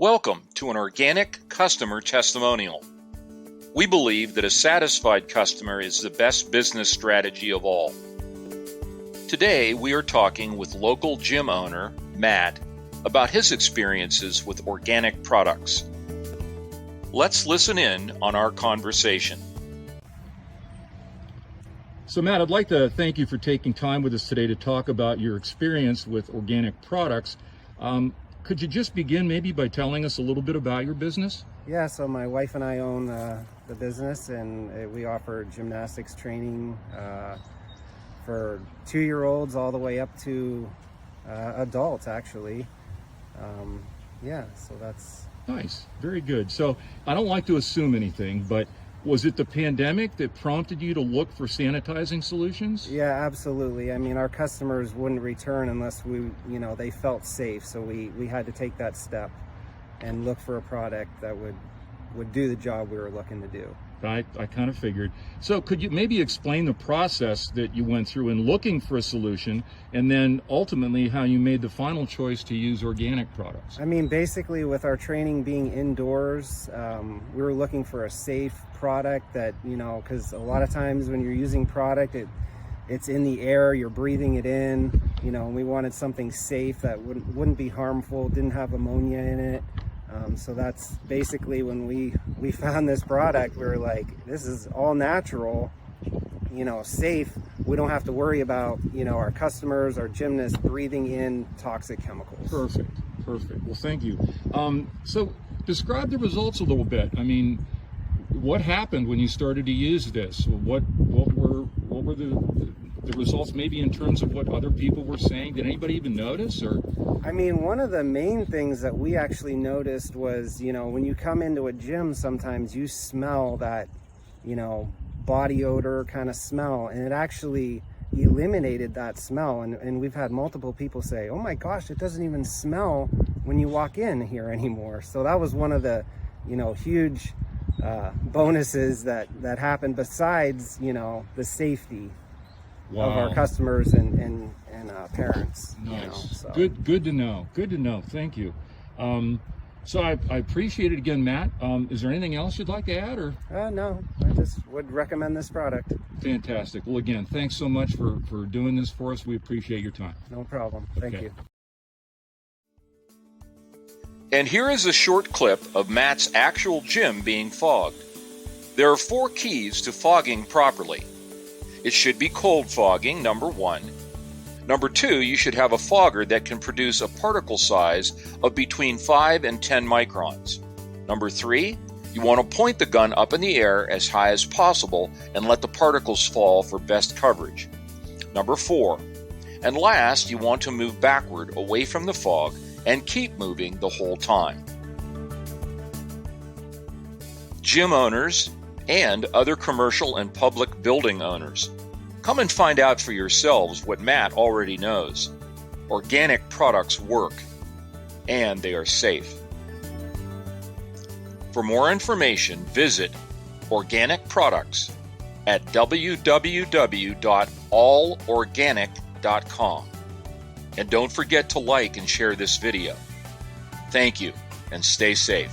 Welcome to an organic customer testimonial. We believe that a satisfied customer is the best business strategy of all. Today, we are talking with local gym owner, Matt, about his experiences with organic products. Let's listen in on our conversation. So Matt, I'd like to thank you for taking time with us today to talk about your experience with organic products. Could you just begin maybe by telling us a little bit about your business? Yeah, so my wife and I own the business, and we offer gymnastics training for 2-year-olds all the way up to adults, actually. So that's... Nice, very good. So I don't like to assume anything, but was it the pandemic that prompted you to look for sanitizing solutions? Yeah, absolutely. I mean, our customers wouldn't return unless they felt safe. So we had to take that step and look for a product that would do the job we were looking to do. I kind of figured. So could you maybe explain the process that you went through in looking for a solution, and then ultimately how you made the final choice to use organic products? I mean, basically with our training being indoors, we were looking for a safe product that, because a lot of times when you're using product, it's in the air, you're breathing it in, and we wanted something safe that wouldn't be harmful, didn't have ammonia in it. So that's basically when we found this product, we were like, this is all natural, safe. We don't have to worry about, our customers, our gymnasts breathing in toxic chemicals. Perfect. Well, thank you. So describe the results a little bit. I mean, what happened when you started to use this? What were the results, maybe in terms of what other people were saying? Did anybody even notice? Or I mean, one of the main things that we actually noticed was, when you come into a gym, sometimes you smell that, body odor kind of smell, and it actually eliminated that smell. And we've had multiple people say, oh my gosh, it doesn't even smell when you walk in here anymore. So that was one of the, huge bonuses that happened, besides, the safety. Wow. Of our customers and parents. Nice. Good to know. Thank you. So I appreciate it again, Matt. Is there anything else you'd like to add? Or no, I just would recommend this product. Fantastic. Well, again, thanks so much for doing this for us. We appreciate your time. No problem. Thank you. And here is a short clip of Matt's actual gym being fogged. There are 4 keys to fogging properly. It should be cold fogging, number 1. Number 2, you should have a fogger that can produce a particle size of between 5 and 10 microns. Number 3, you want to point the gun up in the air as high as possible and let the particles fall for best coverage. Number 4, and last, you want to move backward away from the fog and keep moving the whole time. Gym owners and other commercial and public building owners, come and find out for yourselves what Matt already knows. Organic products work, and they are safe. For more information, visit Organic Products at www.allorganic.com. And don't forget to like and share this video. Thank you, and stay safe.